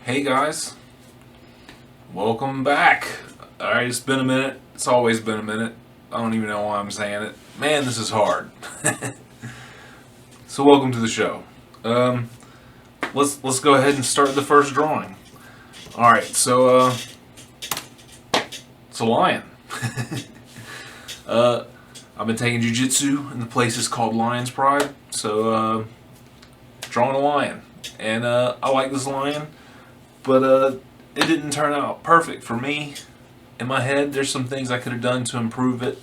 Hey guys, welcome back. Alright, it's been a minute. It's always been a minute. I don't even know why I'm saying it. Man, this is hard. So welcome to the show. Let's go ahead and start the first drawing. Alright, so it's a lion. I've been taking jiu-jitsu and the place is called Lion's Pride. So drawing a lion. And I like this lion. But it didn't turn out perfect for me. In my head, there's some things I could have done to improve it.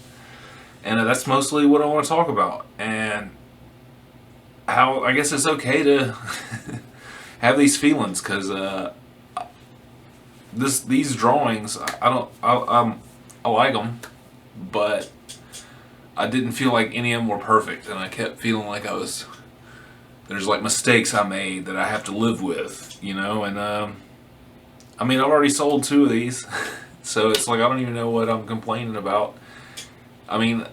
And that's mostly what I want to talk about. And how I guess it's okay to have these feelings. Because these drawings, I like them. But I didn't feel like any of them were perfect. And I kept feeling like there's like mistakes I made that I have to live with. You know, and I mean, I've already sold 2 of these, so it's like I don't even know what I'm complaining about. I mean,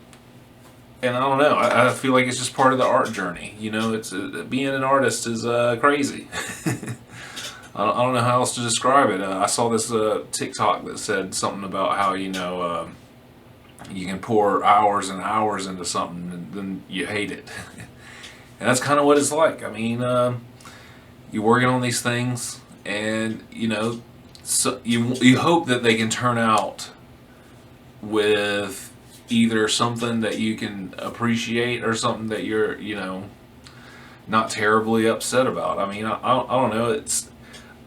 and I don't know. I feel like it's just part of the art journey. You know, it's being an artist is crazy. I don't know how else to describe it. I saw this TikTok that said something about how you can pour hours and hours into something and then you hate it, and that's kind of what it's like. I mean, you're working on these things, and so you hope that they can turn out with either something that you can appreciate or something that you're not terribly upset about. I mean, I don't know.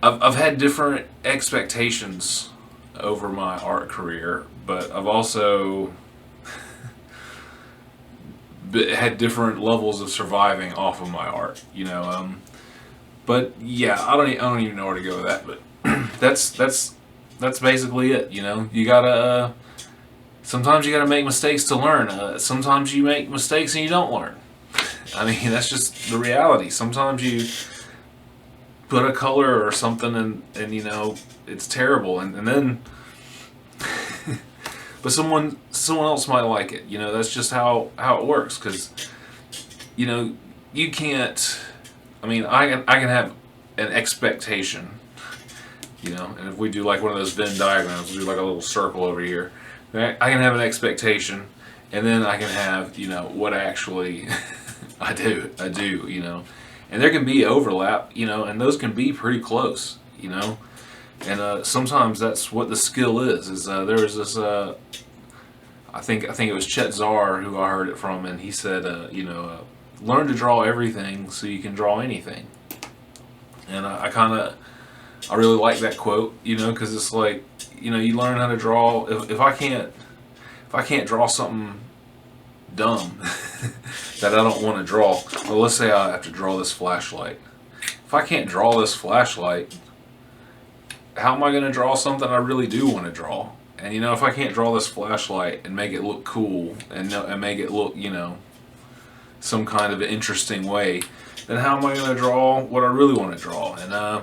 I've had different expectations over my art career, but I've also had different levels of surviving off of my art. But yeah, I don't even know where to go with that. But that's basically it. You gotta sometimes you gotta make mistakes to learn. Sometimes you make mistakes and you don't learn. I mean, that's just the reality. Sometimes you put a color or something and it's terrible, and then but someone else might like it. That's just how it works. Because you can't. I mean, I can have an expectation, and if we do like one of those Venn diagrams, we'll do like a little circle over here. I can have an expectation, and then I can have, what actually I do, and there can be overlap, and those can be pretty close, and sometimes that's what the skill is there was this, I think it was Chet Zar who I heard it from, and he said, learn to draw everything so you can draw anything. And I really like that quote, because it's like, you learn how to draw. If I can't draw something dumb that I don't want to draw, well, let's say I have to draw this flashlight. If I can't draw this flashlight, how am I going to draw something I really do want to draw? And if I can't draw this flashlight and make it look cool and make it look, some kind of interesting way, then how am I going to draw what I really want to draw? And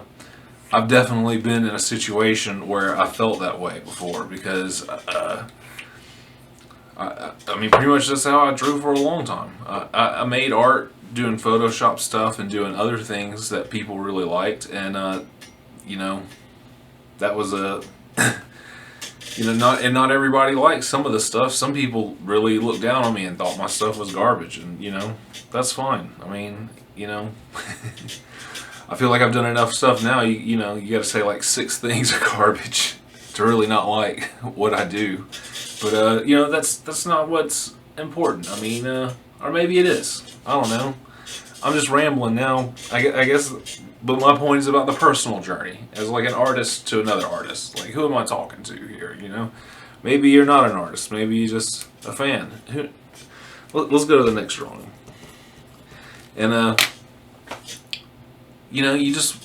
I've definitely been in a situation where I felt that way before, because I mean, pretty much that's how I drew for a long time. I made art doing Photoshop stuff and doing other things that people really liked, and that was a not everybody likes some of the stuff. Some people really looked down on me and thought my stuff was garbage, and that's fine. I mean, I feel like I've done enough stuff now. You got to say like 6 things are garbage to really not like what I do. But that's not what's important. I mean, or maybe it is. I don't know. I'm just rambling now. I guess. But my point is about the personal journey as like an artist to another artist. Like, who am I talking to here? Maybe you're not an artist. Maybe you're just a fan. Let's go to the next drawing. And you just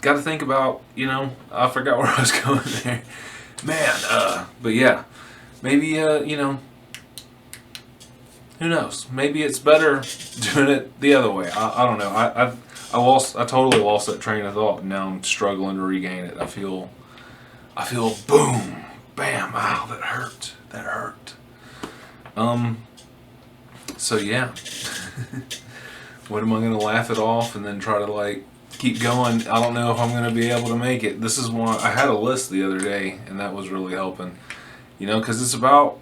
got to think about. I forgot where I was going there, man. But yeah, maybe who knows? Maybe it's better doing it the other way. I don't know. I totally lost that train of thought, and now I'm struggling to regain it. I feel boom, bam, ow, that hurt. So yeah. What am I gonna laugh it off and then try to like keep going. I don't know if I'm going to be able to make it. This is one, I had a list the other day, and that was really helping. You know, because it's about,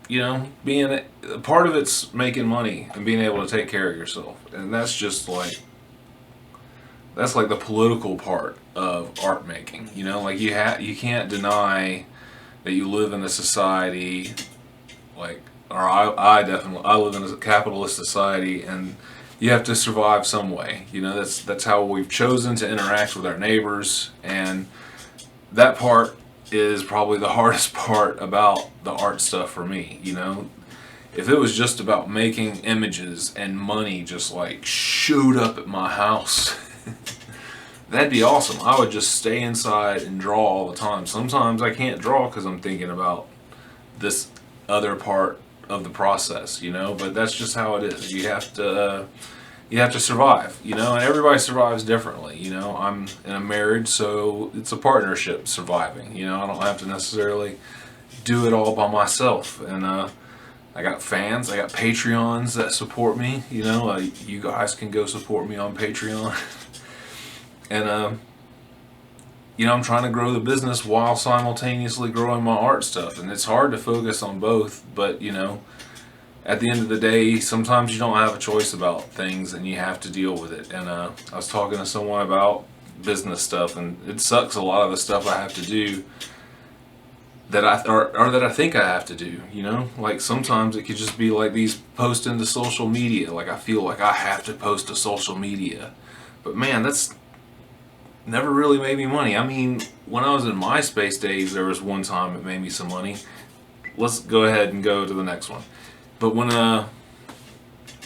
you know, being, part of it's making money and being able to take care of yourself. And that's just like, that's like the political part of art making. You know, like you can't deny that you live in a society, like, or I definitely, I live in a capitalist society, and you have to survive some way. You know, that's how we've chosen to interact with our neighbors, and that part is probably the hardest part about the art stuff for me. You know, if it was just about making images and money just like showed up at my house, that'd be awesome. I would just stay inside and draw all the time. Sometimes I can't draw because I'm thinking about this other part of the process, you know, but that's just how it is. You have to survive, you know, and everybody survives differently. You know, I'm in a marriage, so it's a partnership surviving. You know, I don't have to necessarily do it all by myself. And I got fans, I got Patreons that support me. You know, you guys can go support me on Patreon. And you know, I'm trying to grow the business while simultaneously growing my art stuff, and it's hard to focus on both. But you know, at the end of the day, sometimes you don't have a choice about things, and you have to deal with it. And I was talking to someone about business stuff, and it sucks a lot of the stuff I have to do that that I think I have to do. You know, like sometimes it could just be like these posting to social media. Like I feel like I have to post to social media, but man, that's never really made me money. I mean, when I was in MySpace days, there was one time it made me some money. Let's go ahead and go to the next one. But when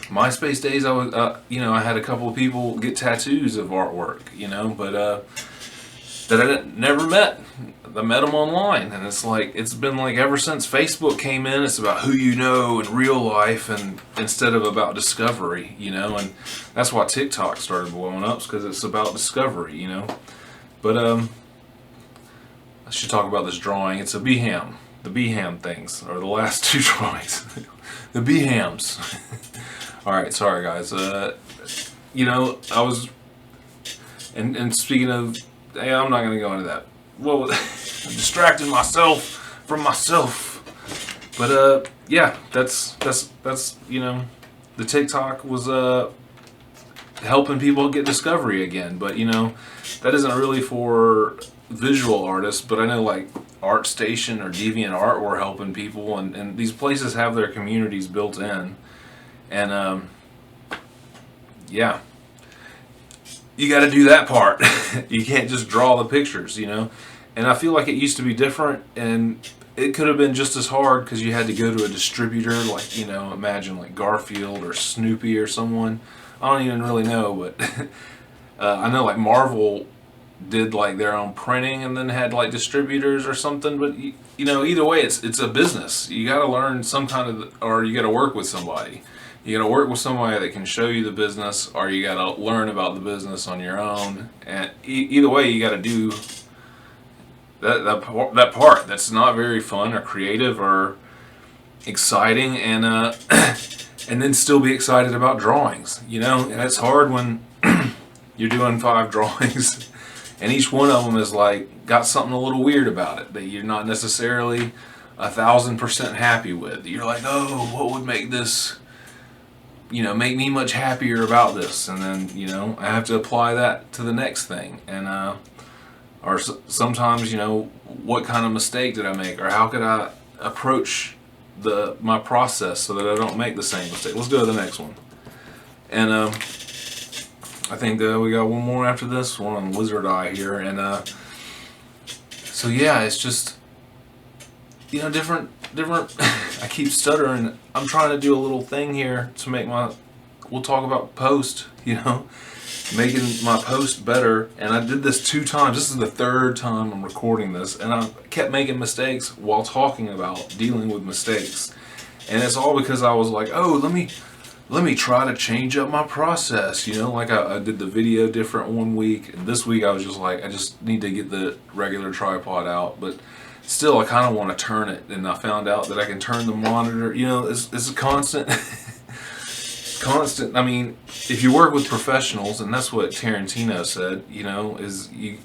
MySpace days, I was you know, I had a couple of people get tattoos of artwork, you know, but that I never met. I met them online, and it's like, it's been like ever since Facebook came in, it's about who you know in real life, and instead of about discovery, you know. And that's why TikTok started blowing up, because it's about discovery, you know. But I should talk about this drawing. It's a Beham. The Beham things are the last two drawings. The Behams. All right, sorry guys. You know, I was, and speaking of, hey, I'm not gonna go into that. Well, I'm distracting myself from myself. But yeah, that's you know, the TikTok was helping people get discovery again. But you know, that isn't really for visual artists. But I know like ArtStation or DeviantArt were helping people, and these places have their communities built in, and yeah. You got to do that part. You can't just draw the pictures, you know. And I feel like it used to be different, and it could have been just as hard because you had to go to a distributor, like, you know, imagine like Garfield or Snoopy or someone. I don't even really know, but I know like Marvel did like their own printing and then had like distributors or something. But you know, either way, it's a business. You got to learn some kind of, or you got to work with somebody. You gotta work with somebody that can show you the business, or you gotta learn about the business on your own. And either way, you gotta do that part that's not very fun or creative or exciting, and and then still be excited about drawings. You know, and it's hard when you're doing 5 drawings, and each one of them is like got something a little weird about it that you're not necessarily 1,000% happy with. You're like, oh, what would make this, you know, make me much happier about this? And then, you know, I have to apply that to the next thing. And or sometimes, you know, what kind of mistake did I make, or how could I approach my process so that I don't make the same mistake? Let's go to the next one. And I think we got one more after this one on WizardEye here. And so yeah, it's just, you know, different I keep stuttering. I'm trying to do a little thing here to make we'll talk about post, you know, making my post better. And I did this 2 times. This is the 3rd time I'm recording this, and I kept making mistakes while talking about dealing with mistakes. And it's all because I was like, oh, let me try to change up my process, you know. Like I did the video different one week, and this week I was just like, I just need to get the regular tripod out. But still, I kind of want to turn it, and I found out that I can turn the monitor. You know, it's a constant constant. I mean, if you work with professionals, and that's what Tarantino said, you know, is you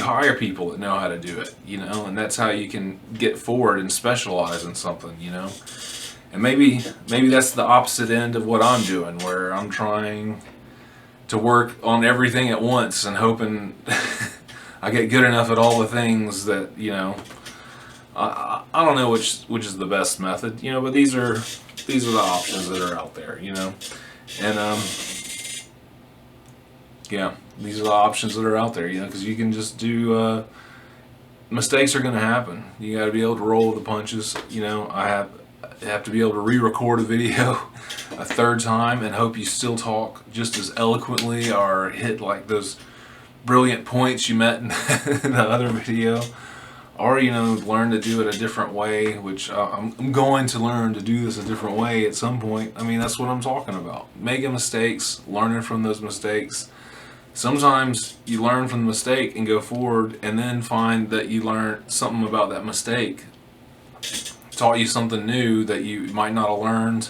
hire people that know how to do it, you know, and that's how you can get forward and specialize in something, you know. And maybe that's the opposite end of what I'm doing, where I'm trying to work on everything at once and hoping I get good enough at all the things that, you know, I don't know which is the best method, you know, but these are the options that are out there, you know. And yeah, these are the options that are out there, you know, because you can just do mistakes are going to happen. You got to be able to roll with the punches, you know. I have to be able to re-record a video a third time and hope you still talk just as eloquently or hit like those brilliant points you met in the other video, or, you know, learn to do it a different way, which I'm going to learn to do this a different way at some point. I mean, that's what I'm talking about. Making mistakes, learning from those mistakes. Sometimes you learn from the mistake and go forward, and then find that you learned something about that mistake, taught you something new that you might not have learned.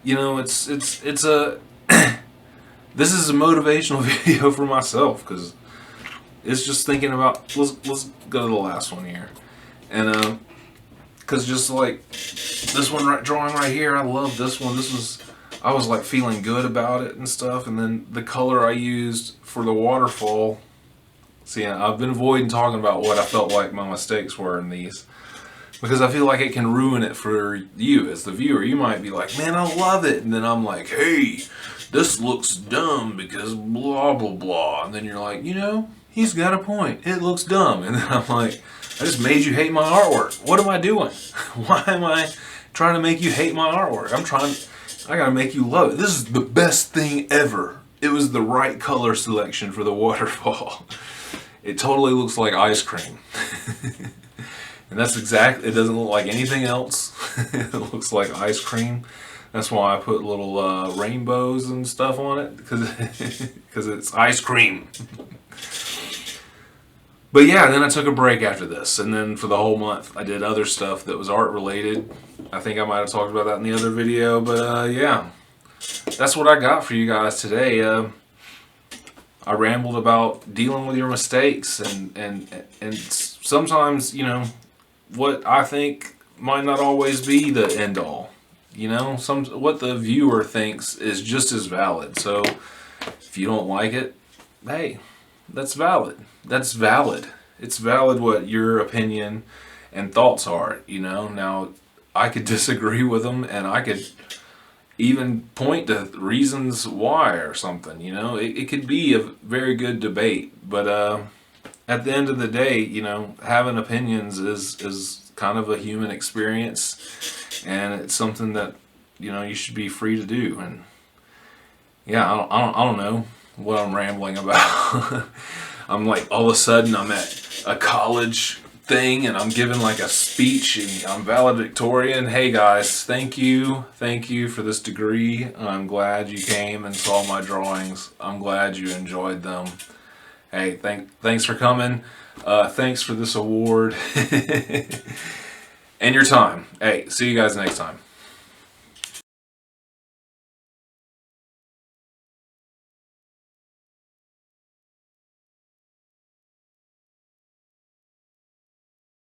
You know, it's a this is a motivational video for myself, because it's just thinking about, let's go to the last one here, and because just like this one drawing right here, I love this one. I was like feeling good about it and stuff, and then the color I used for the waterfall. See, I've been avoiding talking about what I felt like my mistakes were in these, because I feel like it can ruin it for you as the viewer. You might be like, man, I love it, and then I'm like, hey, this looks dumb because blah blah blah, and then you're like, you know, he's got a point, it looks dumb, and then I'm like, I just made you hate my artwork. What am I doing? Why am I trying to make you hate my artwork? I gotta make you love it. This is the best thing ever. It was the right color selection for the waterfall. It totally looks like ice cream. And that's exactly, it doesn't look like anything else. It looks like ice cream. That's why I put little rainbows and stuff on it, because it's ice cream. But yeah, then I took a break after this, and then for the whole month I did other stuff that was art related. I think I might have talked about that in the other video, but yeah, that's what I got for you guys today. I rambled about dealing with your mistakes, and sometimes, you know, what I think might not always be the end all. You know, what the viewer thinks is just as valid. So if you don't like it, hey, that's valid. That's valid. It's valid what your opinion and thoughts are, you know. Now, I could disagree with them, and I could even point to reasons why or something, you know. It could be a very good debate, but at the end of the day, you know, having opinions is kind of a human experience, and it's something that, you know, you should be free to do. And yeah, I don't know what I'm rambling about. I'm like, all of a sudden I'm at a college thing and I'm giving like a speech and I'm valedictorian. Hey guys, thank you for this degree. I'm glad you came and saw my drawings. I'm glad you enjoyed them. Hey, thanks for coming. Thanks for this award and your time. Hey, see you guys next time.